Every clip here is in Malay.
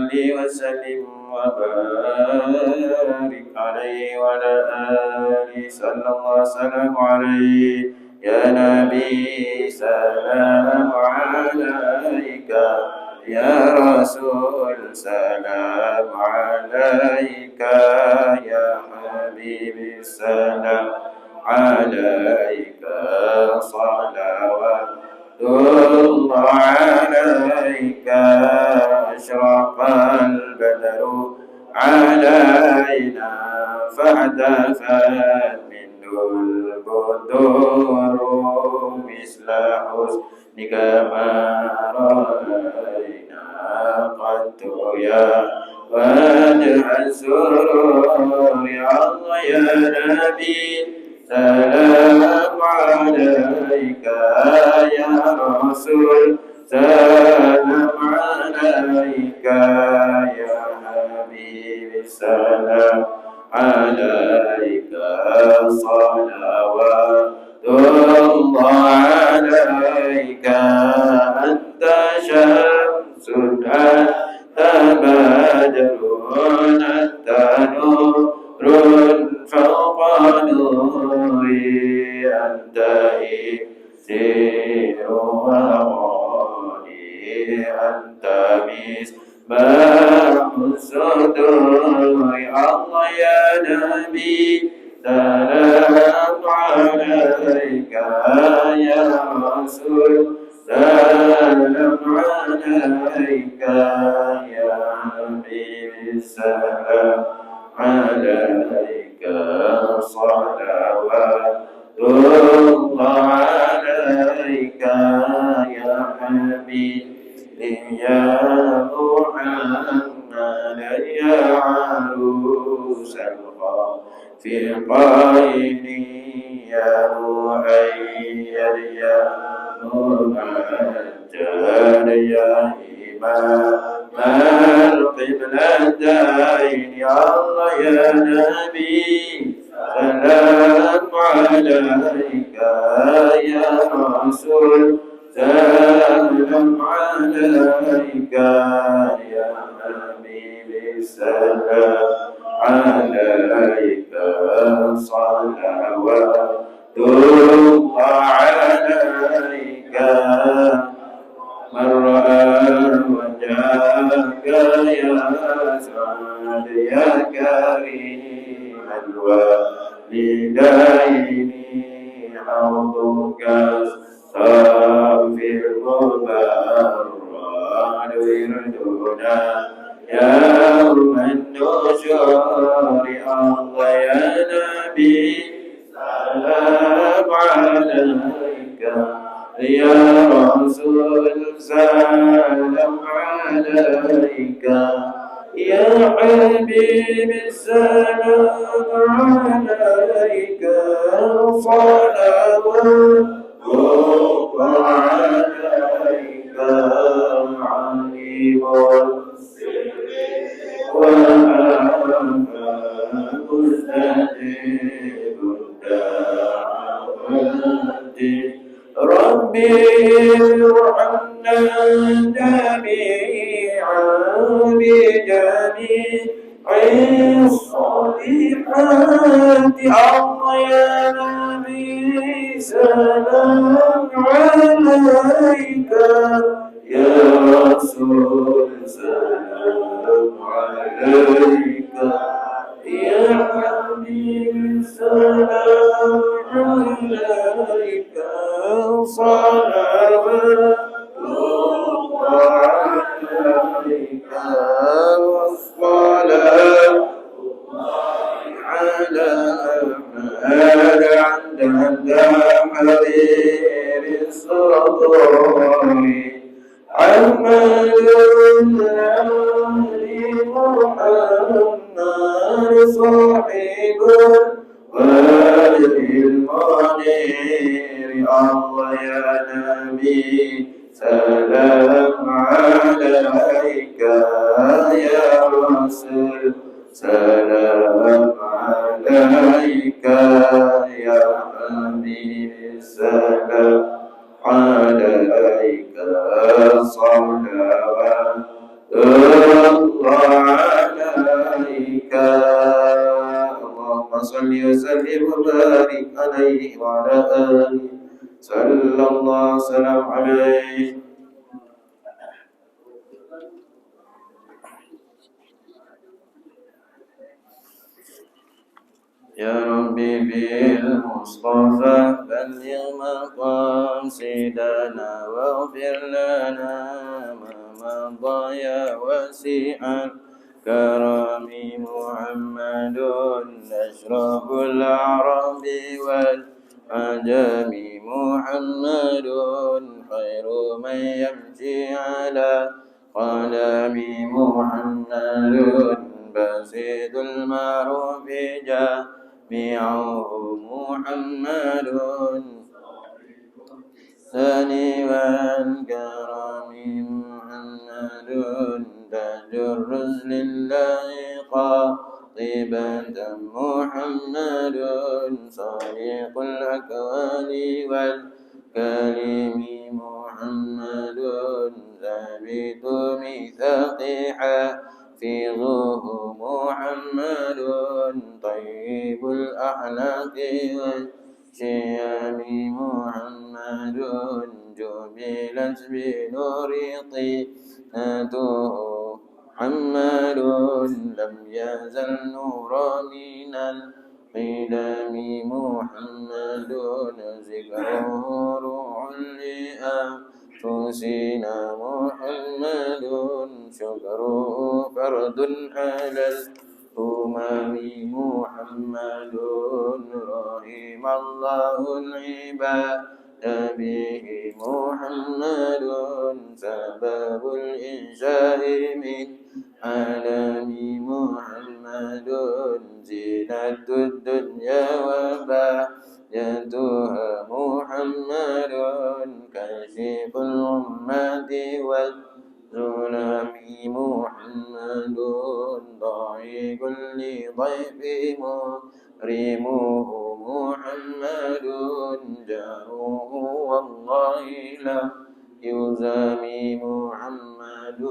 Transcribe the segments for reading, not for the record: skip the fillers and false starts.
وسلم وبارك عليه وعلى آله صلى الله وسلم عليه يا نبي سلام عليك يا رسول سلام عليك يا حبيبي سلام عليك صلوات الله عليك أشرق البدر علينا فاحتفت منه البدور مثل حسنك ما رأينا قد يا وجه السرور يا الله يا نبي سلام عليك يا رسول سلام عليك يا حبيبي سلام عليك صلوات الله عليك أنت شمس أنت بدر أنت نور فوق نوري أنت إكسير وغالي أنت مصباح الصدور الله يا نبي سلام عليك يا رسول سلام عليك يا حبيبي سلام عليك صلوات الله عليك يا حبيبي يا محمد يا عروس الخافقين يا مؤيد يا ممجد يا إمام القبلتين يا الله يا نبي سلام عليك يا رسول سلام عليك يا حبيبي سلام عليك صلوات الله عليك من رأى وجهك يا سعد يا كريم الوالدين حوضك صافي المبرد وردنا يوم النشور الله يا نبي سلام عليك يا رسول سلام عليك يا حبيبي السلام عليك صلوات الله عليك عليم السر وأمام مستجيب الدعوات ربي ارحمنا جميعا بجميع الصالحات الله يا نبي سلام عليك يا رسول سلام عليك يا حبيبي سلام عليك صلوات الله عليك والصلاة على محمد عند حبيب الصدور عمل محمد صاحب وجه المنير الله يا نبي سلام عليك يا رسول سلام عليك يا حبيبي سلام عليك صلوات الله آله صلى الله وسلم عليه. يا ربي بالمصطفى بلغ مقاصدنا واغفر لنا ما مضى يا واسع الكرم. محمد أشرف الأعراب والعجم، محمد خير من يمشي على قدم، محمد بسيط المعروف جامعه، محمد ثاني والكرم، محمد تاج الرسل الله قاطبة، محمد صادق الأكوان والكلم، محمد ثابت ميثاق حافظه، محمد طيب الأخلاق والشيم، محمد جبلت بنور طينته، محمد لم يزل نورا من القدم، محمد ذكره روح لأنفسنا، محمد شكره فرد على الأمم، محمد رحم الله العباد به، محمد سبب الإنشاء من عالم، محمد زينة الدنيا وبهجتها، محمد كاشف الأمة والظلم، محمد ضاحك لضيف مكرمه، محمد جاره والله لا يزامي، محمد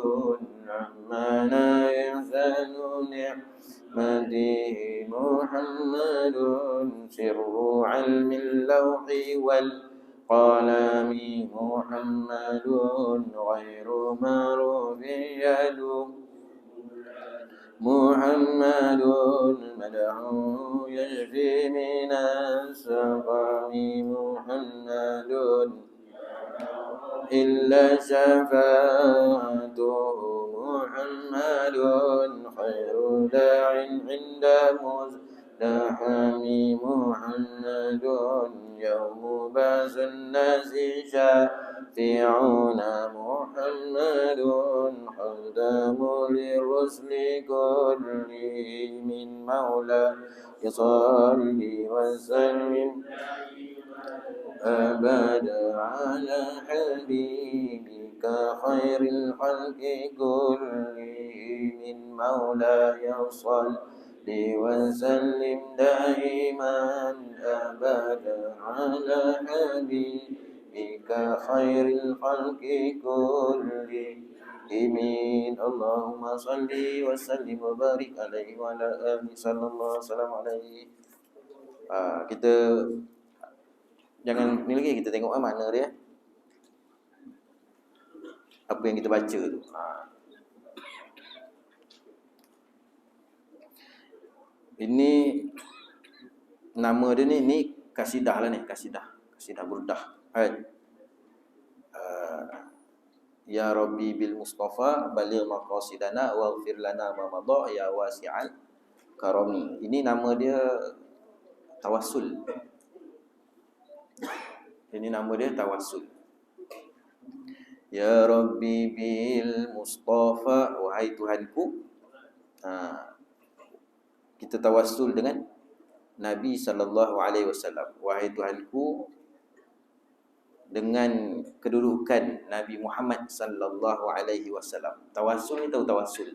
رحمن إحسان نعمته، محمد سر علم اللوح والقلم، محمد غير معروف يدعو، محمد مدعو يشفي من السقم، محمد إلا شفاعته، محمد خير داع عند مزدحم، محمد يوم بعث الناس شافعون، محمد خدام للرسل كلهم، من مولى يصلي وسلم أبدا على حبيبك خير الخلق كلهم، من مولاي صلي وسلم دائما أبدا على حبيبك خير الخلق كلهم. اللهم صل وسلم وبارك عليه وعلى آله صلى الله وسلم عليه. Kita jangan ni lagi, kita tengok mana dia, apa yang kita baca tu. Ini nama dia ni kasidah lah ni, kasidah burdah kan. Ya Rabbi bil Mustafa baligh maqasidana waghfir lana ma madha ya wasi'al karami. Ini nama dia tawassul. Ini nama dia tawassul. Ya Rabbi bil Mustafa, wahai Tuhanku. Kita tawassul dengan Nabi sallallahu alaihi wasallam. Wahai Tuhanku, dengan kedudukan Nabi Muhammad sallallahu alaihi wasallam. Tawassul ni tahu tawassul.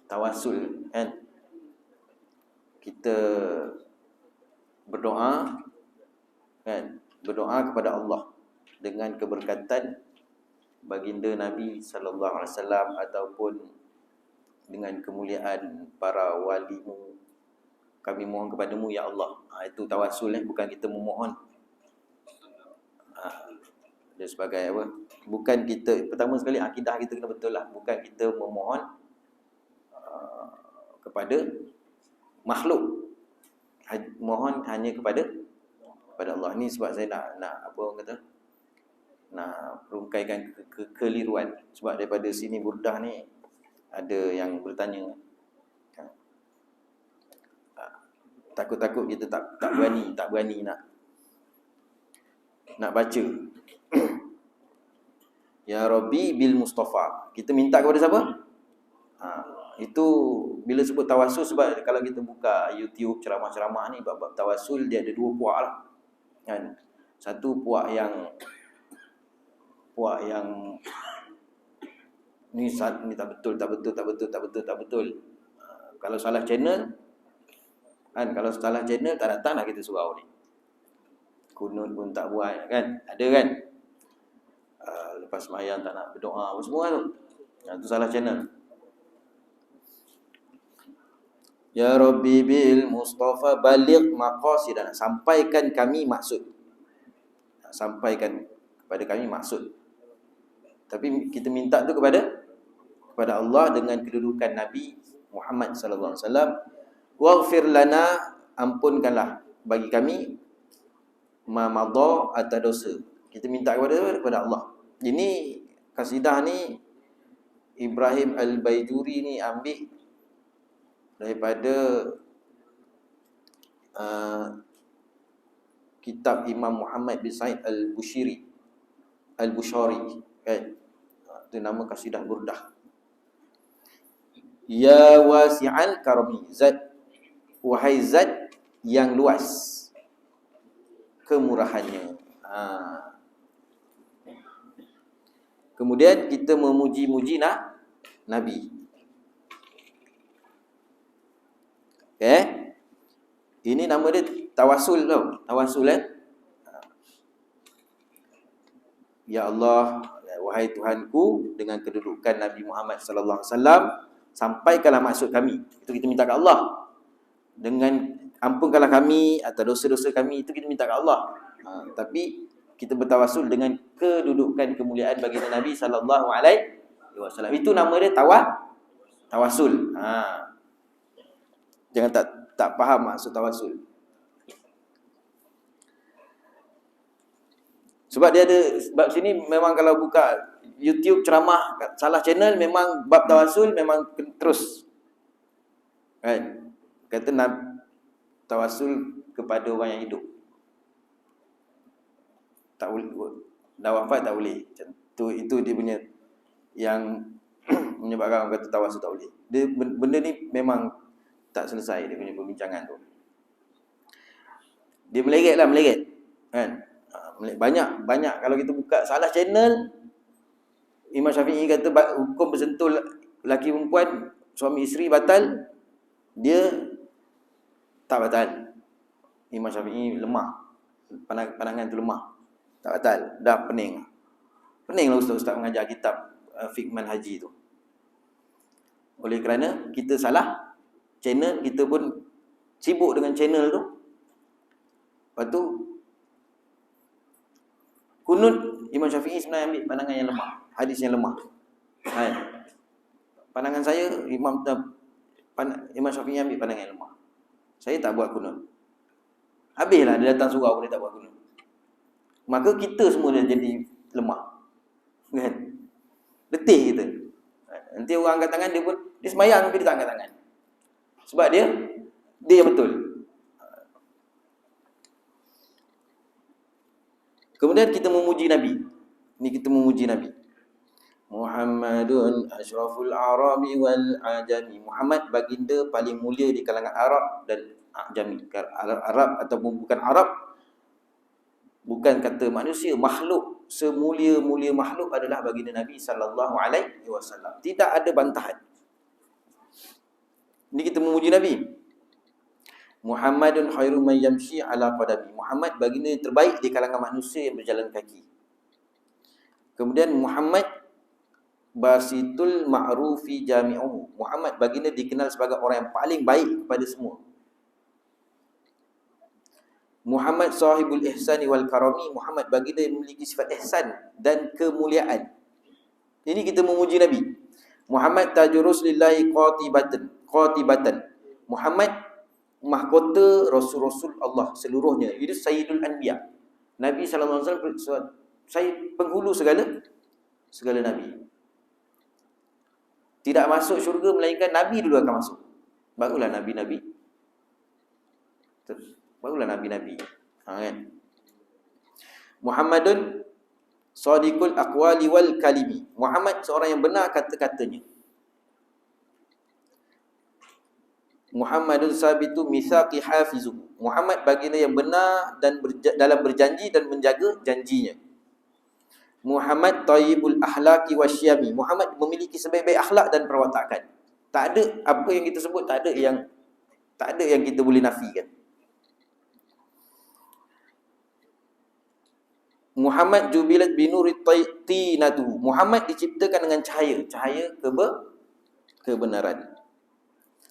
Tawassul kan? Kita berdoa kan? Berdoa kepada Allah dengan keberkatan baginda Nabi sallallahu alaihi wasallam ataupun dengan kemuliaan para walimu. Kami mohon kepadamu ya Allah. Itu tawassul bukan kita memohon Dia sebagai apa? Bukan kita, pertama sekali akidah kita kena betul lah. Bukan kita memohon kepada makhluk. Mohon hanya kepada Allah. Ni sebab saya nak apa orang kata? Nak rungkaikan kekeliruan. Sebab daripada sini Burdah ni ada yang bertanya, takut-takut kita tak berani nak baca. Ya Rabbi bil Mustafa. Kita minta kepada siapa? Itu bila sebut tawasul, sebab kalau kita buka YouTube ceramah-ceramah ni bab tawasul, dia ada dua puak lah. Kan? Satu puak yang ni tak betul. Kalau salah channel kan, kalau salah channel tak datanglah kita surau ni. Kunut pun tak buat kan? Ada kan? Lepas sembahyang tak nak berdoa apa semua tu. Itu salah channel. Ya Rabbi bil Mustafa baligh maqasidana. Sampaikan kami maksud. Sampaikan kepada kami maksud. Tapi kita minta tu kepada Allah dengan kedudukan Nabi Muhammad sallallahu alaihi wasallam. Waghfir lana, ampunkanlah bagi kami ma madha atas dosa. Kita minta kepada Allah. Ini kasidah ni Ibrahim Al-Baijuri ni ambil daripada kitab Imam Muhammad bin Said Al-Bushiri kan. Itu nama kasidah Burdah. Ya wasi'al karami, wahai zat yang luas kemurahannya. Kemudian kita memuji-muji Nabi. Okay? Ini nama dia tawasul tau. Tawasul Ya Allah, wahai Tuhanku, dengan kedudukan Nabi Muhammad sallallahu alaihi wasallam, sampaikanlah maksud kami. Itu kita minta ke Allah. Dengan ampunkanlah kami atas dosa-dosa kami, itu kita minta ke Allah. Tapi kita bertawasul dengan kedudukan kemuliaan baginda Nabi sallallahu alaihi wasallam. Itu nama dia tawasul. Jangan tak faham maksud tawasul. Sebab dia ada bab sini, memang kalau buka YouTube ceramah salah channel, memang bab tawasul memang terus. Kan? Kata tawasul kepada orang yang hidup. Tak boleh, dah wafat tak boleh. Itu dia punya yang menyebabkan orang kata tawasul tak boleh. Dia benda ni memang tak selesai dia punya perbincangan tu. Dia meleret kan. Banyak kalau kita buka salah channel, Imam Syafi'i kata hukum bersentuh lelaki perempuan, suami isteri batal, dia tak batal. Imam Syafi'i lemah. Pandangan tu lemah. Tak batal. Dah peninglah ustaz-ustaz mengajar kitab fiqh manhaji tu. Oleh kerana kita salah channel, kita pun sibuk dengan channel tu. Lepas tu kunut, Imam Syafi'i sebenarnya ambil pandangan yang lemah, hadis yang lemah. Pandangan saya, Imam Syafi'i ambil pandangan yang lemah. Saya tak buat kunut. Habislah dia datang surau dia tak buat kunut. Maka kita semua dah jadi lemah. Kan? Letih kita. Nanti orang angkat tangan, dia sembahyang tapi dia tak angkat tangan. Sebab dia yang betul. Kemudian kita memuji Nabi. Ni kita memuji Nabi. Muhammadun asyraful arabi wal ajami. Muhammad baginda paling mulia di kalangan Arab dan Ajami. Arab ataupun bukan Arab, bukan kata manusia, makhluk. Semulia-mulia makhluk adalah baginda Nabi sallallahu alaihi wasallam. Tidak ada bantahan. Ini kita memuji Nabi. Muhammadun khairum man yamshi ala qadami. Muhammad baginda yang terbaik di kalangan manusia yang berjalan kaki. Kemudian Muhammad basitul ma'rufi jami'uhu. Muhammad baginda dikenal sebagai orang yang paling baik kepada semua. Muhammad sahibul ihsani wal karami, Muhammad baginda yang memiliki sifat ihsan dan kemuliaan. Ini kita memuji Nabi. Muhammad tajurus lillahi qatibatan. Muhammad mahkota rasul-rasul Allah seluruhnya. Itu sayyidul anbiya. Nabi sallallahu alaihi wasallam saya penghulu segala nabi. Tidak masuk syurga melainkan nabi dulu akan masuk. Barulah nabi-nabi. Barulah nabi-nabi. Kan? Muhammadun sadiqul aqwali wal kalimi. Muhammad seorang yang benar kata-katanya. Muhammadun sabitu mitsaqi hafizu. Muhammad baginda yang benar dan dalam berjanji dan menjaga janjinya. Muhammad tayyibul ahlaki wasyami. Muhammad memiliki sebaik-baik akhlak dan perwatakan. Tak ada apa yang kita sebut, tak ada yang kita boleh nafikan. Muhammad jubilat binuri tinatuhu. Muhammad diciptakan dengan cahaya kebenaran.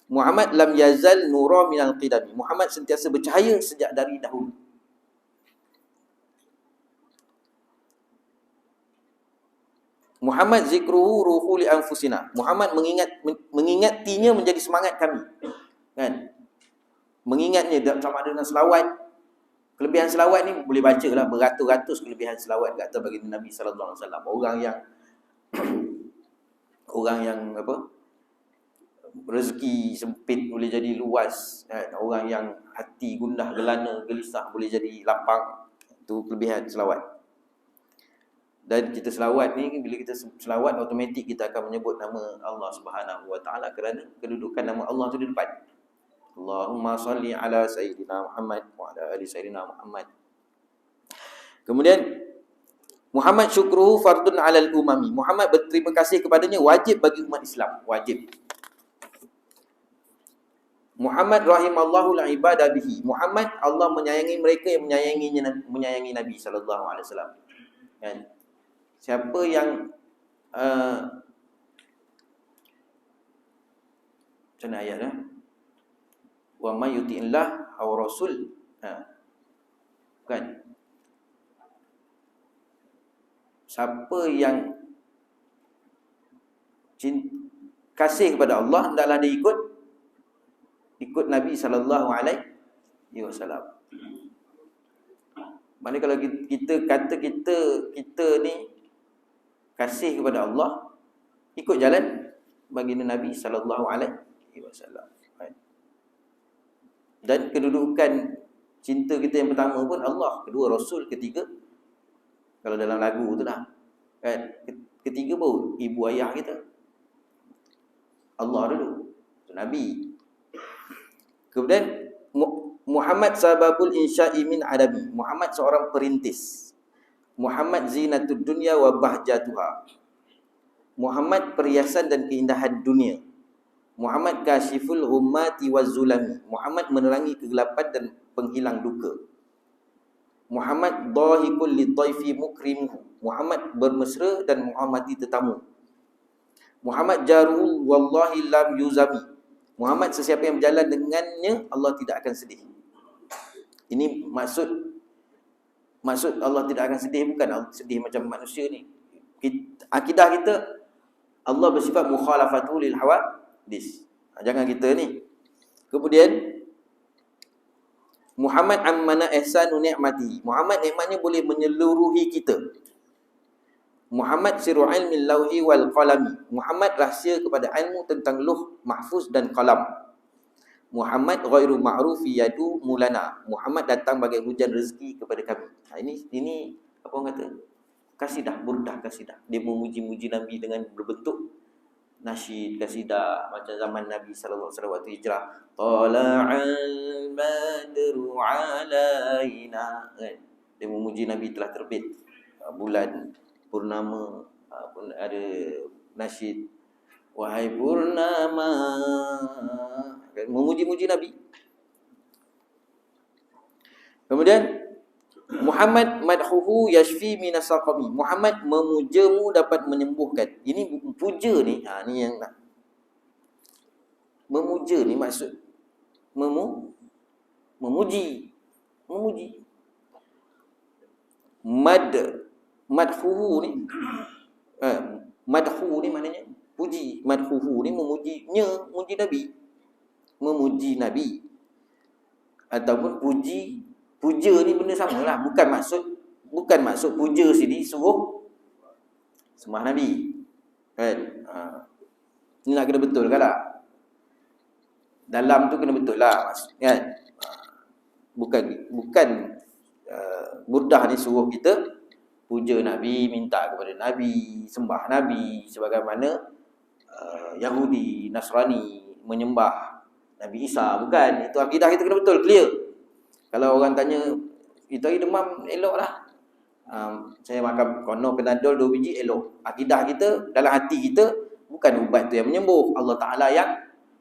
Muhammad lam yazal nura minal qidami. Muhammad sentiasa bercahaya sejak dari dahulu. Muhammad zikruhu ruhu li anfusina. Muhammad mengingatinya menjadi semangat kami. Kan? Mengingatnya sama ada dengan selawat. Kelebihan selawat ni boleh baca lah beratus-ratus kelebihan selawat kata baginda Nabi sallallahu alaihi wasallam. Orang yang rezeki sempit boleh jadi luas, kan? Orang yang hati gundah gelana gelisah boleh jadi lapang. Itu kelebihan selawat. Dan kita selawat ni, bila kita selawat automatik kita akan menyebut nama Allah Subhanahu wa taala kerana kedudukan nama Allah tu di depan. Allahumma salli ala sayyidina Muhammad wa ala ali sayyidina Muhammad. Kemudian Muhammad syukruhu fardun 'alal umami. Muhammad berterima kasih kepadanya wajib bagi umat Islam, wajib. Muhammad rahimallahu al-ibadah bihi. Muhammad Allah menyayangi mereka yang menyayangi Nabi sallallahu alaihi wasallam. Kan? Siapa yang macam mana ayat dah? Wa may yuti'illah aw rasul. Kan? Siapa yang kasih kepada Allah, hendaklah dia ikut Nabi sallallahu alaihi wasallam. Mana kalau kita kata kita ni kasih kepada Allah, ikut jalan baginda Nabi sallallahu alaihi wasallam. Dan kedudukan cinta kita yang pertama pun Allah, kedua Rasul, ketiga kalau dalam lagu tu dah. Kan? Ketiga baru ibu ayah kita. Allah dulu, Nabi. Kemudian Muhammad sababul insya'i min adami. Muhammad seorang perintis. Muhammad zinatud dunya wa bahjatuha. Muhammad perhiasan dan keindahan dunia. Muhammad kashiful ghummati waz-zulami. Muhammad menerangi kegelapan dan penghilang duka. Muhammad dhahikul lidhaifi mukrimuhu. Muhammad bermesra dan menghormati tetamu. Muhammad jarul wallahi lam yuzami. Muhammad sesiapa yang berjalan dengannya Allah tidak akan sedih. Ini maksud Allah tidak akan sedih, bukan sedih macam manusia ni. Akidah kita Allah bersifat mukhalafatu lil hawadis. Jangan kita ni. Kemudian Muhammad ammana ihsanu ni'mati. Muhammad nikmatnya boleh menyeluruhi kita. Muhammad siru ilmi lauhi wal qalami. Muhammad rahsia kepada ilmu tentang luh mahfuz dan qalam. Muhammad ghairu ma'rufi yadu mulana. Muhammad datang bagai hujan rezeki kepada kami. Ini apa orang kata? Kasidah, burdah kasidah. Dia memuji-muji Nabi dengan berbentuk nasyid, kasidah macam zaman Nabi sallallahu alaihi wasallam waktu hijrah. Tala'al badru alaina. Dia memuji Nabi telah terbit bulan purnama. Pun ada nasyid, wahai purnama, memuji-muji Nabi. Kemudian Muhammad madhuhu yashfi minas saqami. Muhammad memujamu dapat menyembuhkan. Ini puja ni, ni yang nak. Memuja ni maksud memuji. Memuji. Madhuhu ni madhu ni maknanya puji. Madhuhu ni memujinya, memuji Nabi. Memuji Nabi. Ataupun puja ni benda samalah. Bukan maksud puja sini suruh sembah Nabi. Kan? Ni nak kena betul kan tak? Dalam tu kena betul lah, kan? Bukan burdah ni suruh kita puja Nabi, minta kepada Nabi, sembah Nabi sebagaimana Yahudi, Nasrani menyembah Nabi Isa. Bukan. Itu akidah kita kena betul, clear. Kalau orang tanya, itu hari demam, elok lah. Saya makan kono Panadol 2 biji, elok. Akidah kita, dalam hati kita, bukan ubat tu yang menyembuh, Allah Ta'ala yang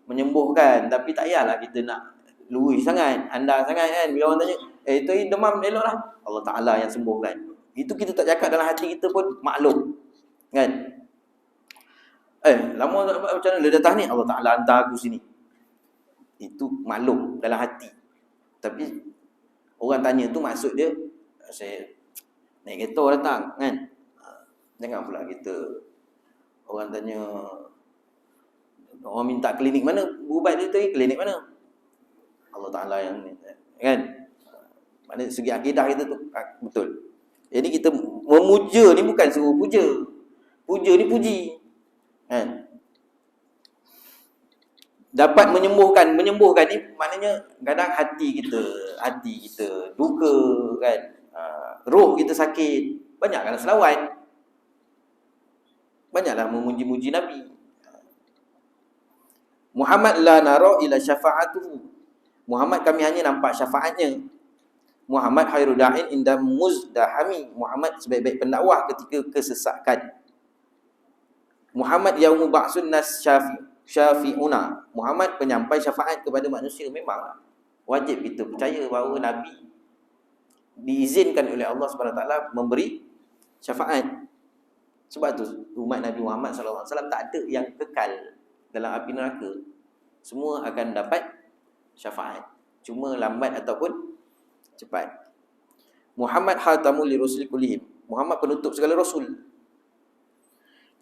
menyembuhkan. Tapi tak payahlah kita nak luih sangat, andal sangat kan. Bila orang tanya, itu hari demam, elok lah, Allah Ta'ala yang sembuhkan. Itu kita tak cakap dalam hati kita pun maklum, kan? Lama macam mana dia datang ni, Allah Ta'ala hantar aku sini. Itu maklum dalam hati. Tapi orang tanya tu maksud dia, saya naik kereta datang, kan? Jangan pula kita, orang tanya, orang minta klinik mana, ubat dia tu klinik mana, Allah Ta'ala yang, kan? Maknanya segi akidah kita tu betul. Jadi kita memuja ni bukan suruh puja. Puja ni puji, kan? Dapat menyembuhkan ni maknanya kadang hati kita duka, kan? Roh kita sakit, banyaklah selawat, banyaklah memuji-muji Nabi. Muhammad la nara ila syafa'atuhu. Muhammad kami hanya nampak syafaatnya. Muhammad khairu da'in inda muzdahami. Muhammad sebaik-baik pendakwah ketika kesesakan. Muhammad yaumu ba'sun nas syafi'una. Muhammad penyampai syafaat kepada manusia. Memang wajib kita percaya bahawa Nabi diizinkan oleh Allah SWT memberi syafaat. Sebab tu umat Nabi Muhammad SAW tak ada yang kekal dalam api neraka. Semua akan dapat syafaat, cuma lambat ataupun cepat. Muhammad khatamul lirusuli kullihim. Muhammad penutup segala rasul.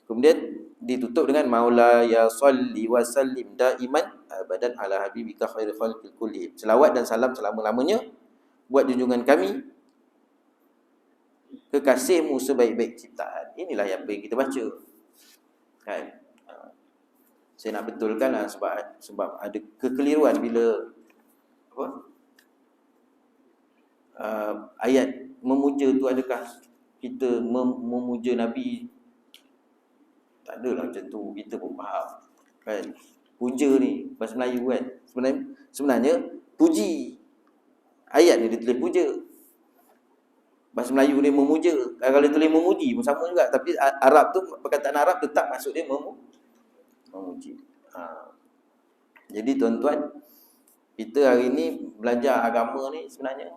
Kemudian ditutup dengan Maula ya salli wa sallim daiman abadan ala habibika khairul khalqil kullihim. Selawat dan salam selama-lamanya buat junjungan kami, kekasihmu sebaik-baik ciptaan. Inilah yang baik kita baca, kan? Saya nak betulkan lah, sebab ada kekeliruan bila ayat memuja tu, adakah kita memuja Nabi? Tak adalah macam tu, kita pun faham, kan? Puja ni bahasa Melayu, kan? Sebenarnya puji. Ayat ni dia tulis puja. Bahasa Melayu dia memuja. Kalau dia tulis memuji pun sama juga. Tapi Arab tu, perkataan Arab tetap maksud dia memuji. Jadi tuan-tuan, kita hari ni belajar agama ni sebenarnya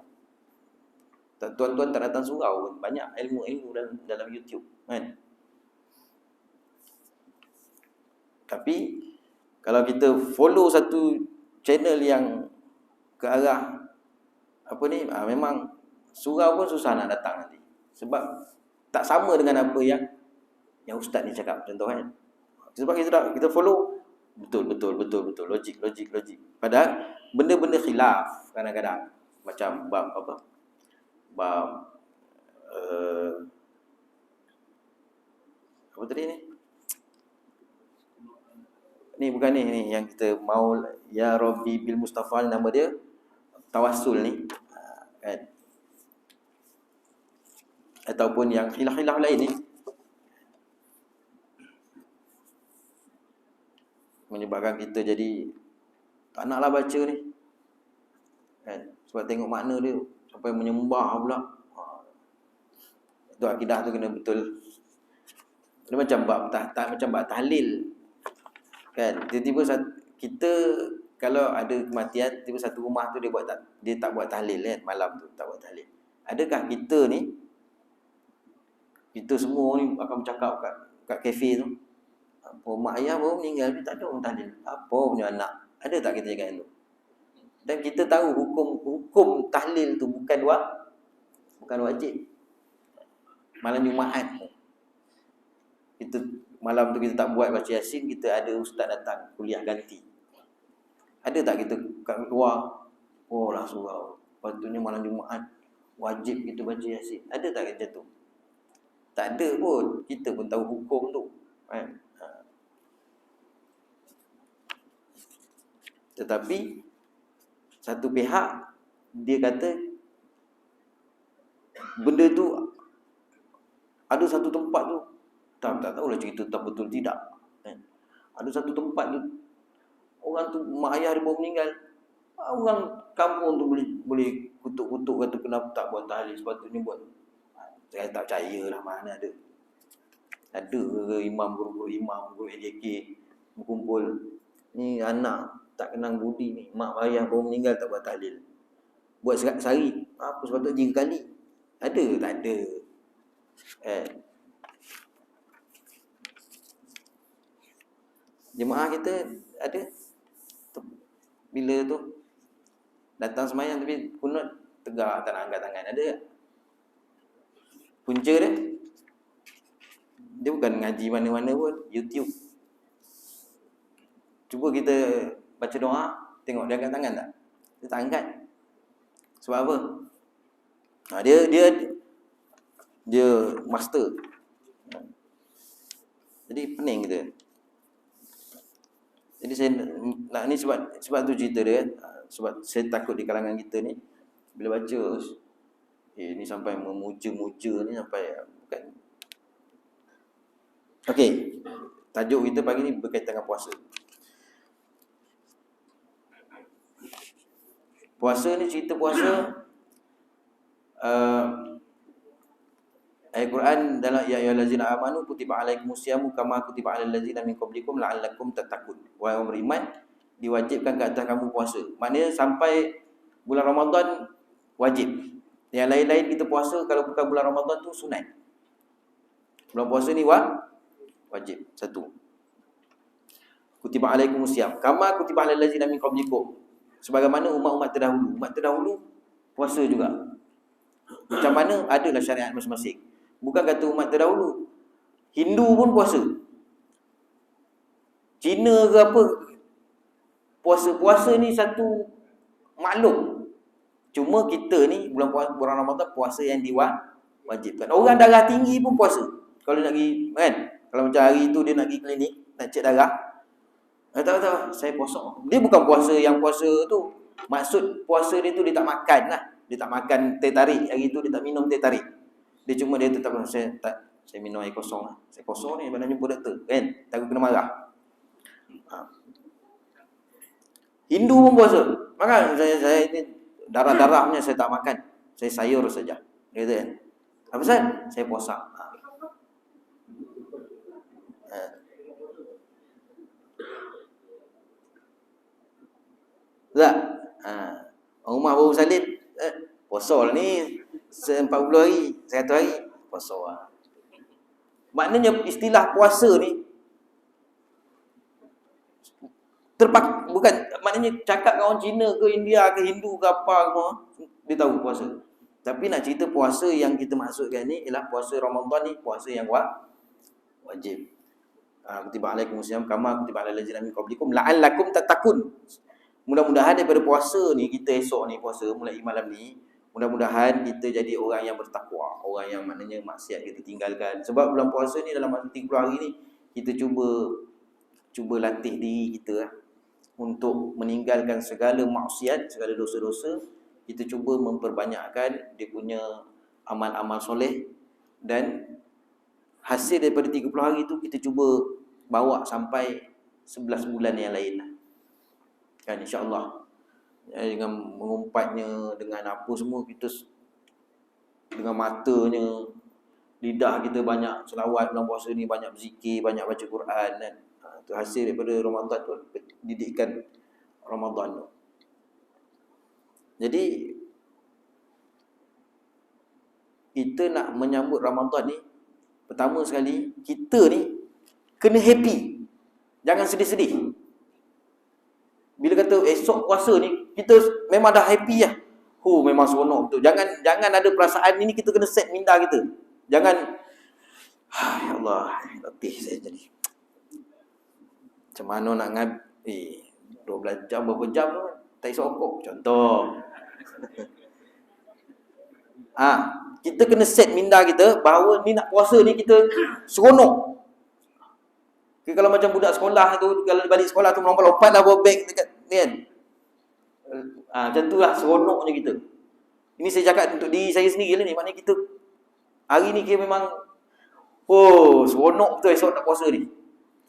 tuan-tuan tak datang surau pun. Banyak ilmu-ilmu dalam YouTube, kan? Tapi kalau kita follow satu channel yang ke arah apa ni, memang surau pun susah nak datang nanti. Sebab tak sama dengan apa yang ustaz ni cakap, contoh, kan? Sebab kita follow betul, logik. Padahal benda-benda khilaf kadang-kadang, macam bab apa? Bab apa tadi ni? Ni bukan ni yang kita mau ya Rabbi bil Mustafa, nama dia tawassul ni, kan? Ataupun yang khilaf-khilaf lain ni menyebabkan kita jadi tak naklah baca ni, kan? Sebab tengok makna dia sampai menyembah pula. Itu akidah tu kena betul. Dia macam bab tahlil, kan? Tiba-tiba kita kalau ada kematian, tiba satu rumah tu dia tak buat tahlil, kan? Malam tu tak buat tahlil. Adakah kita semua ni akan bercakap kat kafe tu, mak ayah baru meninggal, tapi tak ada orang tahlil. Apa punya anak? Ada tak kita cakap itu? Dan kita tahu hukum hukum tahlil tu bukan wajib. Malam Jumaat kita malam tu kita tak buat baca Yasin, kita ada ustaz datang kuliah ganti. Ada tak kita kat luar, oh lah surau, patutnya malam Jumaat wajib kita baca Yasin? Ada tak macam tu? Tak ada pun. Kita pun tahu hukum tu, kan? Tetapi satu pihak dia kata benda tu ada satu tempat tu, tak tahulah cerita tak betul tidak, kan? Ada satu tempat tu, orang tu mak ayah dia baru meninggal, orang kampung tu boleh kutuk-kutuk kata kenapa tak buat tahlil, sepatutnya buat. Saya tak percaya lah, mana ada. Ada ke imam, guru AJK berkumpul, ni anak tak kenang budi ni, mak ayah baru meninggal tak buat tahlil, buat sehari, apa sepatutnya 3 kali? Ada ke? Tak ada. Jemaah kita ada bila tu datang semayang tapi kunut tegak, tak nak angkat tangan, ada tak? Punca dia bukan ngaji mana-mana pun, YouTube. Cuba kita baca doa, tengok dia angkat tangan tak? Dia tak angkat. Sebab apa? Dia master. Jadi pening kita. Jadi saya nak ni sebab tu cerita dia, sebab saya takut di kalangan kita ni bila baca ni sampai memuja-muja ni sampai bukan. Okey. Tajuk kita pagi ni berkaitan dengan puasa. Puasa ni, cerita puasa, ayat Quran dalam ya ayyuhallazina amanu kutiba alaikumusyamu kama kutiba alal ladzina min qablikum la'allakum tattaqun. Wahai orang beriman, diwajibkan ke atas kamu puasa. Maknanya sampai bulan Ramadan wajib. Yang lain-lain kita puasa, kalau bukan bulan Ramadan tu sunat. Bulan puasa ni wajib. Satu. Kutiba alaikumusyamu kama kutiba alal ladzina min qablikum. Sebagaimana umat-umat terdahulu. Umat terdahulu puasa juga. Macam mana? Adalah syariat masing-masing. Bukan kata umat terdahulu, Hindu pun puasa, Cina ke apa, puasa ni satu maklum. Cuma kita ni bulan Ramadan puasa yang diwajibkan. Orang darah tinggi pun puasa. Kalau nak pergi, kan? Kalau macam hari tu dia nak pergi klinik, nak cek darah, tak, saya puasa. Dia bukan puasa yang puasa tu. Maksud puasa dia tu dia tak makan lah. Dia tak makan teh tarik. Hari tu dia tak minum teh tarik. Dia cuma dia tetap, saya minum air kosong lah. Saya kosong ni, mana jumpa doktor, kan? Takut kena marah. Hindu pun puasa. Maka saya ini darah-darahnya saya tak makan. Saya sayur saja. Gitu kan? Apa pasal? Saya puasa. Tak? Rumah baru salin, puasa lah ni 40 hari, 100 hari, puasa lah. Maknanya istilah puasa ni bukan, maknanya cakap dengan orang Cina ke India ke Hindu ke apa semua, dia tahu puasa. Tapi nak cerita puasa yang kita maksudkan ni ialah puasa Ramadan ni, puasa yang wajib. Kutiba alaikumusyamu kama kutiba alal ladzina min qablikum la'allakum tattaqun. Mudah-mudahan daripada puasa ni, kita esok ni puasa mulai malam ni, mudah-mudahan kita jadi orang yang bertakwa, orang yang maknanya maksiat kita tinggalkan. Sebab bulan puasa ni dalam masa 30 hari ni kita cuba latih diri kita untuk meninggalkan segala maksiat, segala dosa-dosa. Kita cuba memperbanyakkan dia punya amal-amal soleh, dan hasil daripada 30 hari tu kita cuba bawa sampai 11 bulan yang lain lah. Kan, insya-Allah. Dengan mengumpatnya, dengan apa semua, kita dengan matanya, lidah kita banyak selawat bulan puasa ni, banyak berzikir, banyak baca Quran, kan. Itu hasil daripada Ramadan tu, didikan Ramadan tu. Jadi kita nak menyambut Ramadan ni, pertama sekali kita ni kena happy. Jangan sedih-sedih. Bila kata esok puasa ni, kita memang dah happy lah. Memang seronok betul. Jangan ada perasaan ini, kita kena set minda kita. Jangan ya Allah, letih saya jadi. Macam mana nak 12 jam berapa jam tu tak sokok contoh. Kita kena set minda kita bahawa ni nak puasa ni kita seronok. Kalau macam budak sekolah tu, kalau balik sekolah tu melompat-lompat lah bawa beg dekat ni kan. Macam tu lah seronoknya kita. Ini saya cakap untuk diri saya sendiri lah ni. Maknanya kita hari ni kita memang seronok betul esok nak puasa ni.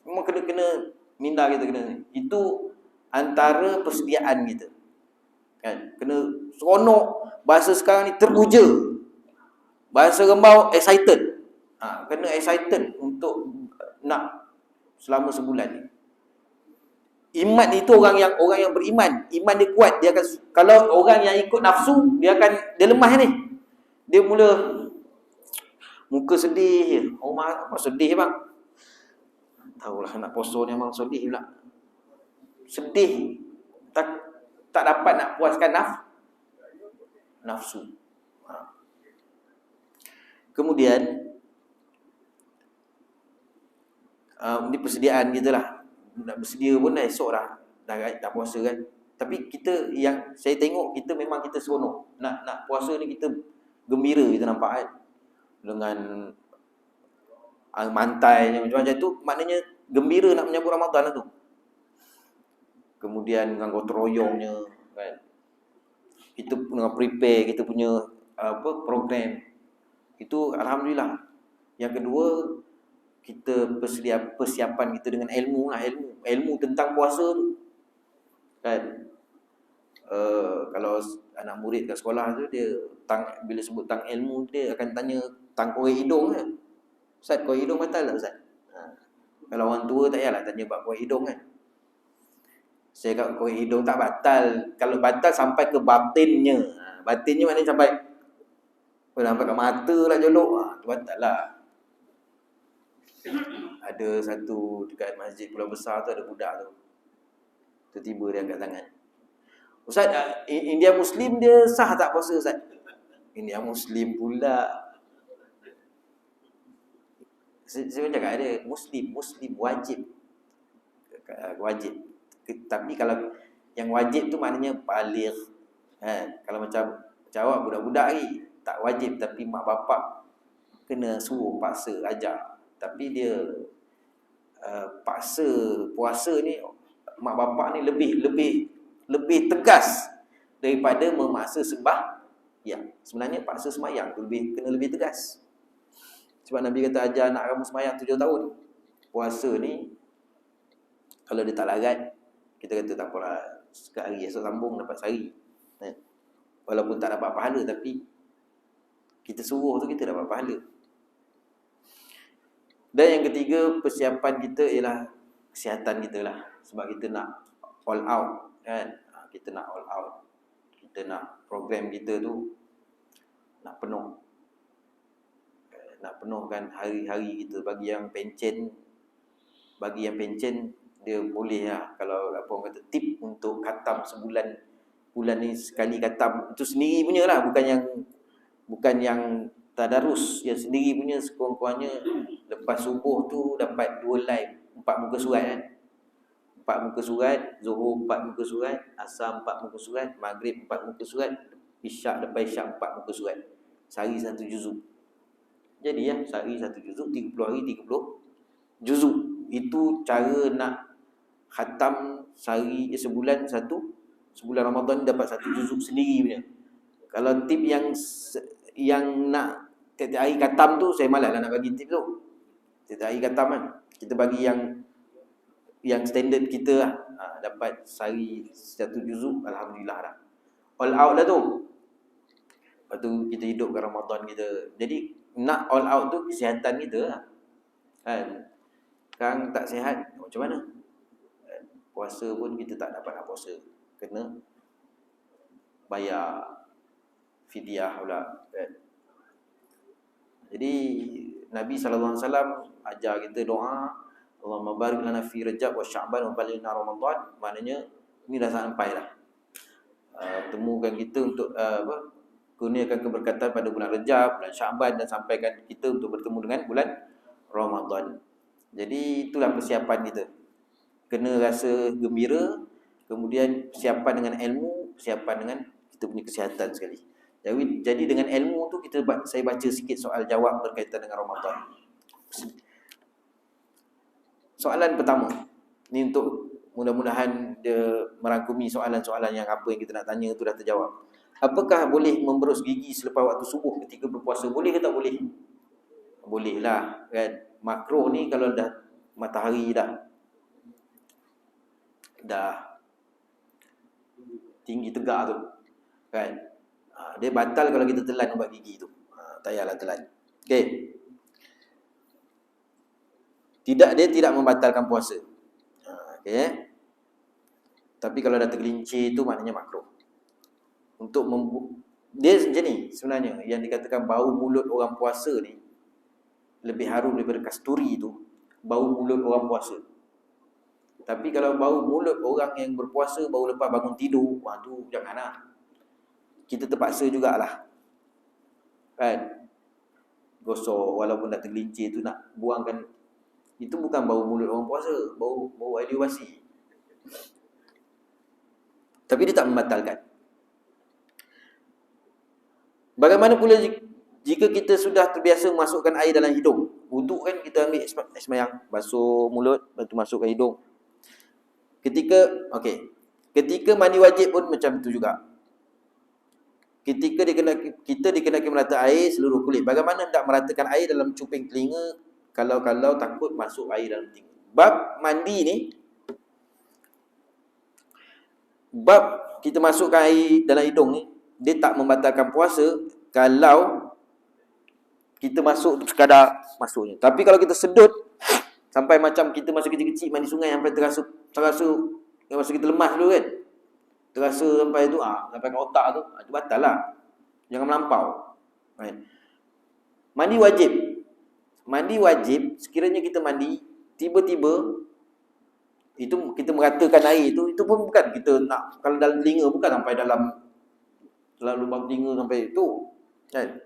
Memang kena minda kita kena ni. Itu antara persediaan kita. Kan? Kena seronok. Bahasa sekarang ni teruja. Bahasa Rembau excited. Kena excited untuk nak selama sebulan ni. Iman itu orang yang beriman, iman dia kuat, dia akan. Kalau orang yang ikut nafsu, dia lemah ni. Dia mula muka sedih je. Apa sedih bang? Tahulah nak puasa ni memang sedih pula. Sedih. Tak dapat nak puaskan nafsu. Kemudian ini persediaan kita lah. Nak bersedia pun dah esok dah puasa kan. Tapi kita yang saya tengok, memang kita seronok. Nak puasa ni kita gembira, kita nampak kan. Dengan mantai macam-macam tu, maknanya gembira nak menyambut Ramadan lah tu. Kemudian dengan gotong royongnya kan. Kita dengan prepare kita punya program. Itu alhamdulillah. Yang kedua, kita persiapan kita dengan ilmu lah, ilmu tentang puasa tu kan. Kalau anak murid kat sekolah tu, dia bila sebut tentang ilmu, dia akan tanya tentang korek hidung kan. Ustaz, korek hidung batal tak Ustaz? Kalau orang tua tak payahlah tanya bab korek hidung kan. Saya kata korek hidung tak batal. Kalau batal sampai ke batinnya. Batinnya maknanya sampai kat mata lah jolok. Tu batal lah. Ada satu dekat masjid Pulau Besar tu, ada budak tu. Tiba-tiba dia angkat tangan. Ustaz, India Muslim dia sah tak puasa Ustaz? India Muslim pula. Saya cakap ada Muslim wajib. Tapi kalau yang wajib tu maknanya baligh. Kalau macam awak budak-budak ni tak wajib, tapi mak bapak kena suruh, paksa, ajar. Tapi dia paksa puasa ni, mak bapak ni lebih tegas daripada memaksa sembahyang. Sebenarnya paksa sembahyang tu kena lebih tegas. Sebab Nabi kata ajar anak kamu sembahyang 7 tahun. Puasa ni kalau dia tak larat, kita kata tak apalah, sekali esok sambung dapat sehari. Walaupun tak dapat pahala, tapi kita suruh tu kita dapat pahala. Dan yang ketiga, persiapan kita ialah kesihatan kita lah. Sebab kita nak all out kan. Kita nak all out. Kita nak program kita tu nak penuh. Nak penuhkan hari-hari kita. Bagi yang pencen, dia boleh lah. Kalau apa orang kata tip untuk khatam sebulan, bulan ni sekali khatam, itu sendiri punya lah. Bukan yang tadarus, yang sendiri punya. Sekurang-kurangnya lepas subuh tu dapat 2 live 4 muka surat kan. 4 muka surat, Zuhur 4 muka surat, Asar 4 muka surat, Maghrib 4 muka surat, Isyak lepas Isyak 4 muka surat. Sehari 1 juzuk. Jadi ya, sehari 1 juzuk, 30 hari 30 juzuk. Itu cara nak khatam sehari, sebulan Ramadan dapat 1 juzuk sendiri punya. Kalau tip yang nak tiap hari khatam tu, saya malas lah nak bagi tip tu. Tiap hari khatam kan. Kita bagi yang standard kita lah. Dapat sehari 1 juzuk, alhamdulillah lah. All out lah tu. Lepas tu kita hidupkan Ramadan kita. Jadi nak all out tu kesihatan kita lah. Kan? Sekarang tak sihat, macam mana? Puasa pun kita tak dapat nak puasa. Kena bayar fidyah pula kan. Jadi Nabi SAW ajar kita doa, Allahumma barik lana fi Rajab wa Sya'ban wa balighna Ramadan. Maknanya ni dah sampai dah. temukan kita untuk kurniakan keberkatan pada bulan Rejab, bulan Syaban, dan sampaikan kita untuk bertemu dengan bulan Ramadan. Jadi itulah persiapan kita. Kena rasa gembira, kemudian persiapan dengan ilmu, persiapan dengan kita punya kesihatan sekali. Jadi dengan ilmu tu saya baca sikit soal jawab berkaitan dengan Ramadan. Soalan pertama, ni untuk mudah-mudahan dia merangkumi soalan-soalan yang apa yang kita nak tanya tu dah terjawab. Apakah boleh memberus gigi selepas waktu subuh ketika berpuasa? Boleh ke tak boleh? Boleh lah kan. Makruh ni kalau dah matahari dah tinggi tegak tu kan, dia batal kalau kita telan ubat gigi tu. Tak payahlah telan. Okey. Dia tidak membatalkan puasa. Okey. Tapi kalau dah tergelincir tu maknanya makruh. Untuk dia macam ni sebenarnya, yang dikatakan bau mulut orang puasa ni lebih harum daripada kasturi tu, bau mulut orang puasa. Tapi kalau bau mulut orang yang berpuasa bau lepas bangun tidur, tu janganlah. Kita terpaksa jugalah kan, gosok walaupun dah tergelincir tu nak buangkan. Itu bukan bau mulut orang puasa, bau air basi. Tapi dia tak membatalkan. Bagaimana pula jika kita sudah terbiasa masukkan air dalam hidung? Wuduk kan, kita ambil semayang, basuh mulut, lepas tu masukkan hidung. Ketika mandi wajib pun macam itu juga. Ketika kita dikenaki merata air seluruh kulit. Bagaimana tak meratakan air dalam cuping telinga kalau takut masuk air dalam telinga? Bab mandi ni, bab kita masukkan air dalam hidung ni, dia tak membatalkan puasa kalau kita masuk tu sekadar masuknya. Tapi kalau kita sedut sampai macam kita masa kecil-kecil mandi sungai sampai terasa masa kita lemas dulu kan, terasa sampai tu sampai ke otak tu, itu batal lah. Jangan melampau. Right. Mandi wajib sekiranya kita mandi tiba-tiba itu kita meratakan air itu pun bukan kita nak, kalau dalam telinga bukan sampai dalam lubang telinga sampai itu kan.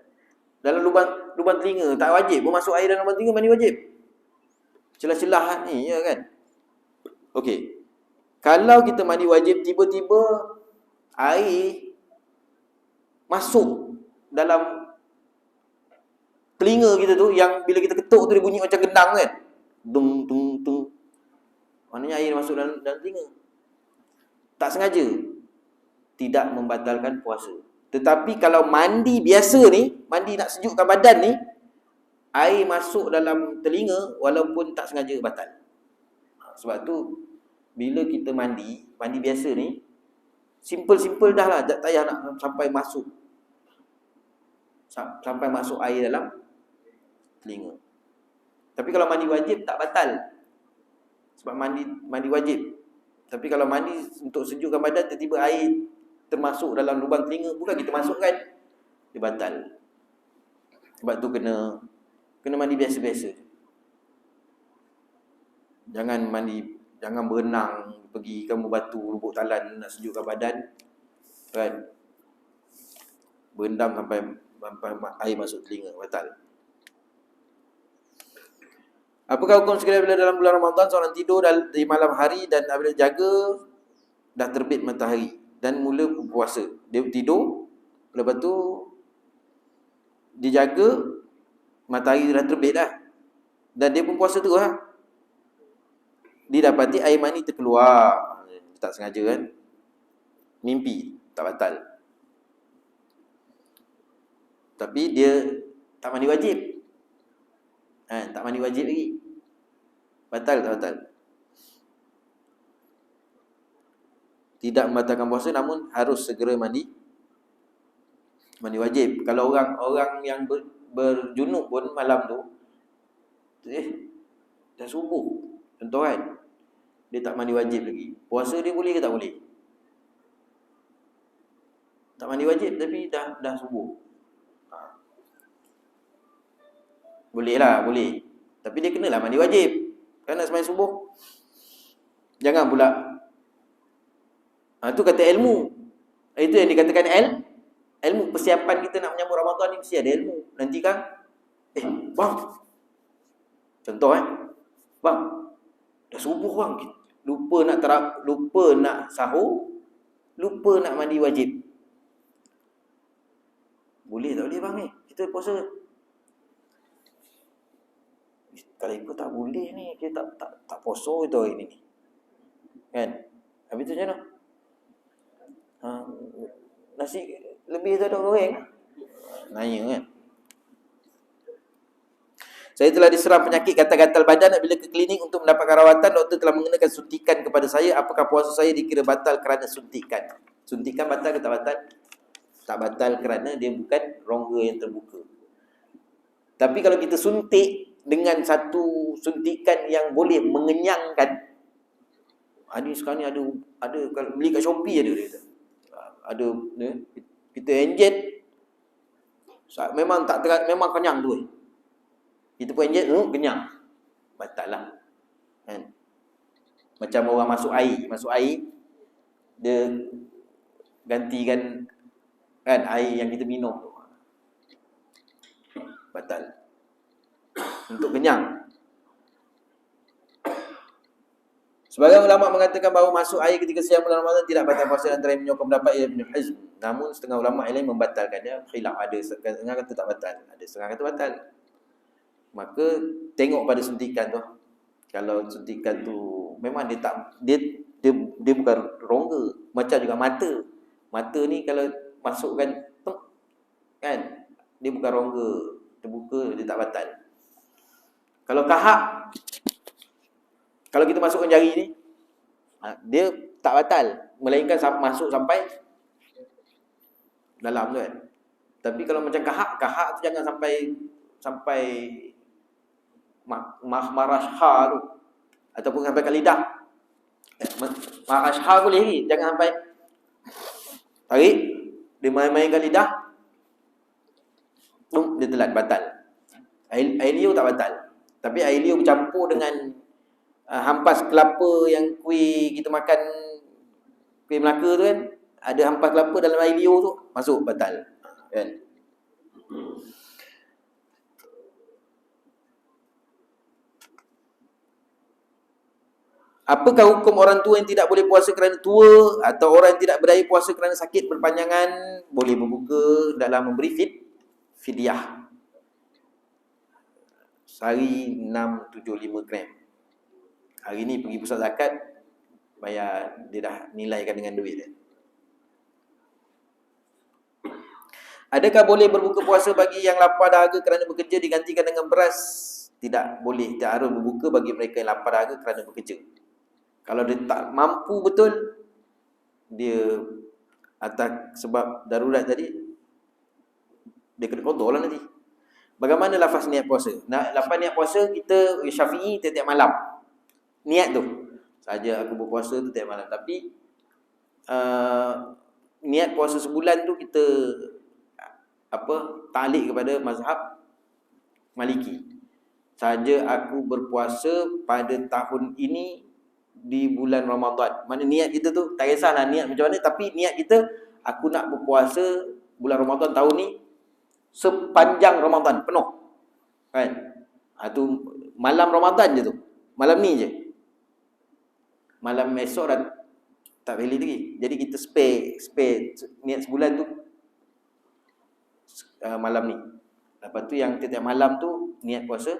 Dalam lubang telinga tak wajib pun masuk air dalam lubang telinga, mandi wajib. Celah-celah ni ya kan. Okey. Kalau kita mandi wajib tiba-tiba air masuk dalam telinga kita tu, yang bila kita ketuk tu dia bunyi macam gendang kan. Dung tung tung. Maknanya air masuk dalam telinga. Tak sengaja, tidak membatalkan puasa. Tetapi kalau mandi biasa ni, mandi nak sejukkan badan ni, air masuk dalam telinga walaupun tak sengaja, batal. Sebab tu bila kita mandi biasa ni, simple dah lah, tak payah nak sampai masuk air dalam telinga. Tapi kalau mandi wajib tak batal. Sebab mandi wajib. Tapi kalau mandi untuk sejukkan badan, tiba-tiba air termasuk dalam lubang telinga, bukan kita masukkan, dia batal. Sebab tu kena mandi biasa-biasa. Jangan berenang pergi kamu batu lubuk talan nak sejukkan badan kan, berendam sampai air masuk telinga, batal. Apakah hukum sekiranya bila dalam bulan Ramadan seorang tidur di malam hari dan apabila jaga dah terbit matahari dan mula berpuasa? Dia tidur, lepas tu dia jaga matahari dah terbit dah, dan dia pun puasa terus lah. Didapati air mani terkeluar, tak sengaja kan, mimpi, tak batal. Tapi dia tak mandi wajib, tak mandi wajib lagi, batal tak batal? Tidak membatalkan puasa, namun harus segera mandi wajib. Kalau orang yang berjunub pun malam tu dah subuh contoh kan, dia tak mandi wajib lagi, puasa dia boleh ke tak boleh? Tak mandi wajib tapi dah subuh, boleh lah, boleh. Tapi dia kenalah mandi wajib kan, nak sembahyang subuh. Jangan pula tu kata ilmu Itu yang dikatakan ilmu. Persiapan kita nak menyambut Ramadan ni mesti ada ilmu. Nanti kan, bang, contoh bang, dah subuh bang, lupa nak sahur, lupa nak mandi wajib. Boleh tak boleh bang ni? Kita puasa. Kalau ikut tak boleh ni, kita tak puasa itu hari ni. Kan? Habis tu macam mana? Nasi lebih tu ada goreng. Nanya kan. Saya telah diserang penyakit gatal-gatal badan. Bila ke klinik untuk mendapatkan rawatan, doktor telah mengenakan suntikan kepada saya. Apakah puasa saya dikira batal kerana suntikan? Suntikan batal ke tak batal? Tak batal kerana dia bukan rongga yang terbuka. Tapi kalau kita suntik dengan satu suntikan yang boleh mengenyangkan, sekarang ni ada kalau beli kat Shopee ada kita inject memang memang kenyang tu. Kita pun inject kenyang. Batal lah. Kan? Macam orang masuk air dia gantikan kan air yang kita minum tu. Batal. Untuk kenyang. Sebagian ulama mengatakan bahawa masuk air ketika siang bulan Ramadan tidak batal puasa, antara yang menyokong pendapat Ibn Hazm. Namun setengah ulama lain membatalkannya. Khilaf, ada setengah kata tak batal, ada setengah kata batal. Maka tengok pada suntikan tu. Kalau suntikan tu memang dia bukan rongga, macam juga mata. Mata ni kalau masukkan kan, dia bukan rongga terbuka, dia tak batal. Kalau kahak, kalau kita masukkan jari ni, dia tak batal, melainkan masuk sampai dalam tu kan. Tapi kalau macam kahak tu jangan sampai marashha tu, ataupun sampai ke lidah. Marashha boleh ni, jangan sampai tarik, dia main-mainkan lidah, dia telan, batal. Air liur tak batal. Tapi air liur bercampur dengan hampas kelapa yang kuih kita makan, kuih Melaka tu kan, ada hampas kelapa dalam air liur tu, masuk, batal. Kan? Apakah hukum orang tua yang tidak boleh puasa kerana tua, atau orang yang tidak berdaya puasa kerana sakit berpanjangan? Boleh berbuka dalam memberi fidyah. Sehari 675 gram. Hari ni pergi pusat zakat, bayar, dia dah nilaikan dengan duit dia. Adakah boleh berbuka puasa bagi yang lapar dahaga kerana bekerja digantikan dengan beras? Tidak boleh. Tak harus berbuka bagi mereka yang lapar dahaga kerana bekerja. Kalau dia tak mampu betul, dia atas sebab darurat tadi, dia kena qada lah nanti. Bagaimana lafaz niat puasa? Lafaz niat puasa kita Syafi'i tiap malam. Niat tu saja aku berpuasa tu tiap malam. Tapi niat puasa sebulan tu kita ta'liq kepada mazhab Maliki. Saja aku berpuasa pada tahun ini di bulan Ramadan. Mana niat kita tu tak kisahlah niat macam mana, tapi niat kita aku nak berpuasa bulan Ramadan tahun ni sepanjang Ramadan penuh. Kan? Tu malam Ramadan je tu. Malam ni je. Malam esok dah tak valid lagi. Jadi kita spare niat sebulan tu malam ni. Lepas tu yang tiap malam tu niat puasa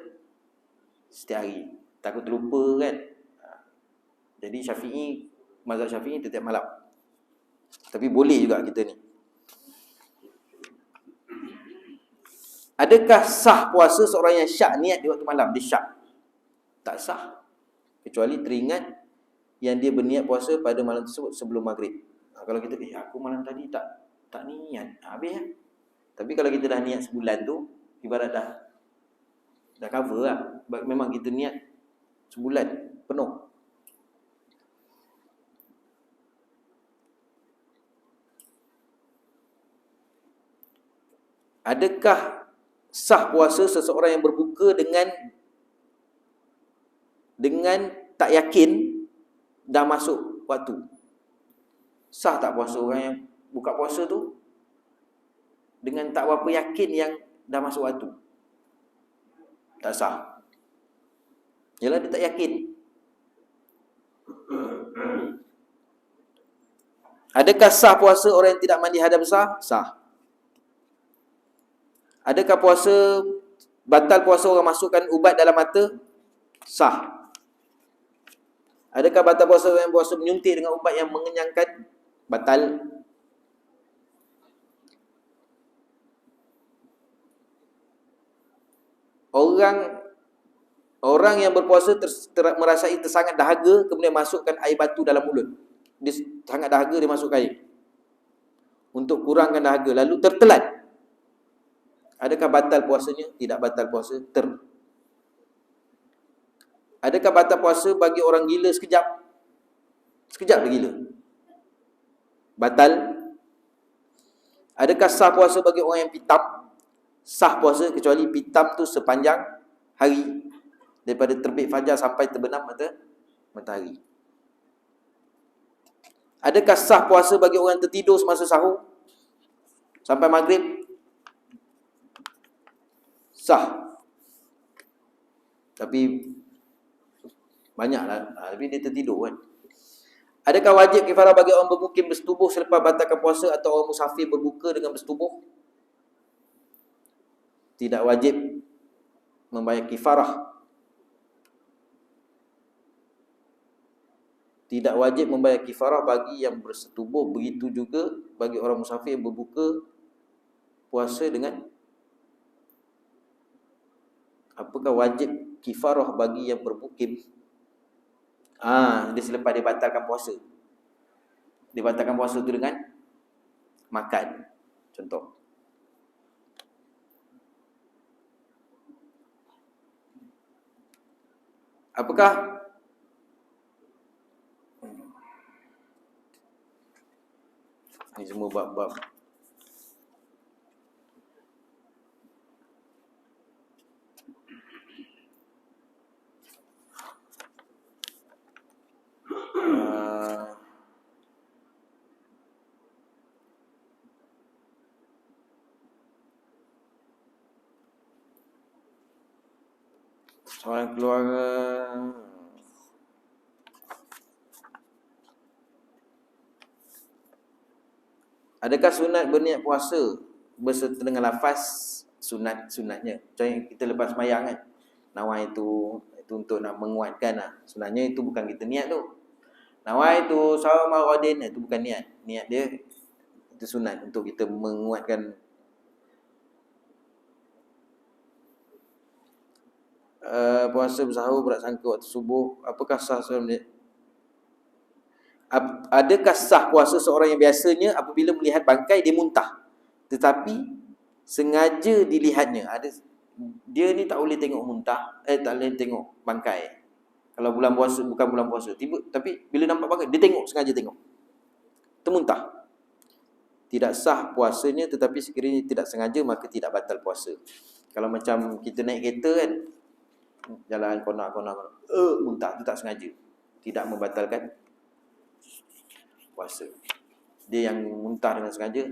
setiap hari. Takut terlupa kan. Jadi mazhab Syafi'i tiap malam. Tapi boleh juga kita ni. Adakah sah puasa seorang yang syak niat di waktu malam? Dia syak. Tak sah. Kecuali teringat yang dia berniat puasa pada malam tersebut sebelum maghrib. Kalau kita aku malam tadi tak niat, habis ya. Tapi kalau kita dah niat sebulan tu, ibarat dah cover lah. Memang kita niat sebulan penuh. Adakah sah puasa seseorang yang berbuka dengan tak yakin dah masuk waktu? Sah tak puasa orang yang buka puasa tu dengan tak berapa yakin yang dah masuk waktu, tak sah. Yalah, dia tak yakin. Adakah sah puasa orang yang tidak mandi hadas besar? Sah. Adakah batal puasa orang masukkan ubat dalam mata? Sah. Adakah batal puasa orang yang puasa menyuntik dengan ubat yang mengenyangkan? Batal. Orang yang berpuasa merasai tersangat dahaga, kemudian masukkan air batu dalam mulut. Dia sangat dahaga, dia masuk air untuk kurangkan dahaga, lalu tertelan. Adakah batal puasanya? Tidak batal puasa. Adakah batal puasa bagi orang gila sekejap? Sekejap dia gila. Batal. Adakah sah puasa bagi orang yang pitam? Sah puasa kecuali pitam tu sepanjang hari, daripada terbit fajar sampai terbenam matahari. Adakah sah puasa bagi orang yang tertidur semasa sahur sampai maghrib? Sah. Tapi banyaklah, tapi dia tertidur kan. Adakah wajib kifarah bagi orang bermukim bersetubuh selepas batalkan puasa atau orang musafir berbuka dengan bersetubuh? Tidak wajib membayar kifarah. Tidak wajib membayar kifarah bagi yang bersetubuh. Begitu juga bagi orang musafir yang berbuka puasa dengan. Apakah wajib kifarah bagi yang bermukim? Dia selepas dia batalkan puasa. Dia batalkan puasa tu dengan makan. Contoh. Apakah ini semua bab-bab. Soalan keluarga. Adakah sunat berniat puasa berserta dengan lafaz sunatnya? Contohnya kita lepas sembahyang kan, nawai itu untuk nak menguatkan lah. Sebenarnya itu bukan kita niat tu. Nawai itu sawam al-ghadin, itu bukan niat. Niat dia itu sunat untuk kita menguatkan. Puasa bersahur berat sangka waktu subuh, apakah sah sebenarnya? Adakah sah puasa seorang yang biasanya apabila melihat bangkai dia muntah, tetapi sengaja dilihatnya? Dia ni tak boleh tengok muntah, tak boleh tengok bangkai. Kalau bulan puasa, bukan bulan puasa, tapi bila nampak bangkai dia tengok, sengaja tengok, termuntah. Tidak sah puasanya, tetapi sekiranya tidak sengaja maka tidak batal puasa. Kalau macam kita naik kereta kan, jalan konak-konak, muntah, itu tak sengaja, tidak membatalkan puasa. Dia yang muntah dengan sengaja,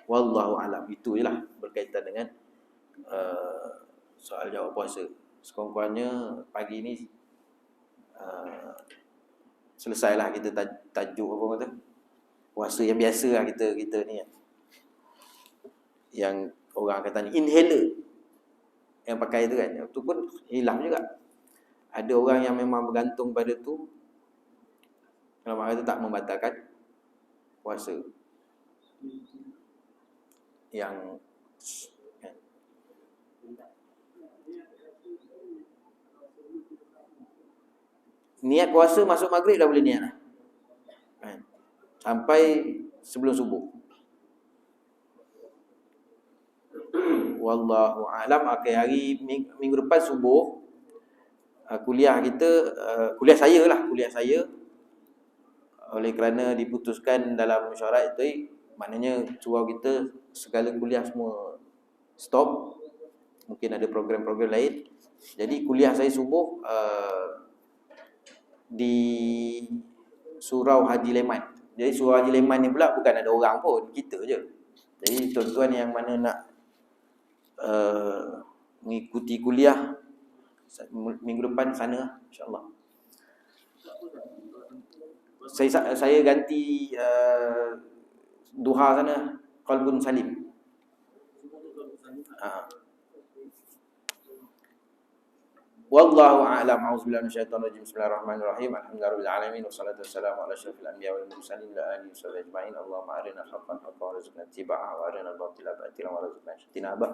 wallahu alam. Itu jelah berkaitan dengan soal jawab puasa. Sekurang-kurangnya pagi ni selesailah kita tajuk apa kata, puasa yang biasa lah kita ni, yang orang akan tanya inhaler yang pakai tu kan, itu pun hilang juga. Ada orang yang memang bergantung pada tu, kalau kata tak membatalkan puasa. Yang niat puasa masuk maghrib dah boleh niat lah, sampai sebelum subuh. Wallahu alam. Hari minggu depan subuh, kuliah saya oleh kerana diputuskan dalam mesyuarat itu, maknanya surau kita segala kuliah semua stop. Mungkin ada program-program lain. Jadi kuliah saya subuh di Surau Haji Leman. Jadi Surau Haji Leman ni pula bukan ada orang pun, kita je. Jadi tuan-tuan yang mana nak mengikuti kuliah minggu depan sana, insya-Allah. Saya ganti duha sana, qalbun salim. Wallahu a'lam. Auzubillahi minasyaitonir rajim. Bismillahirrahmanirrahim. Alhamdulillahirabbil alamin wassalatu wassalamu ala asyrofil anbiya'i wal mursalin wa alihi washabihi ajma'in. Allahumma arina al-haqqan haqqan warzuqna ittiba'ahu wa arina al-batila batilan warzuqna ijtinabah.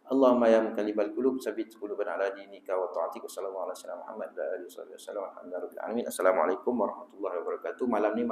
Allahumma ya muqallibal qulub tsabbit qulubana ala dinika wa ta'atika. Sallallahu alaihi wasallam Muhammad wa alihi wasallam. Alhamdulillahirabbil alamin. Assalamualaikum warahmatullahi wabarakatuh. Malam ni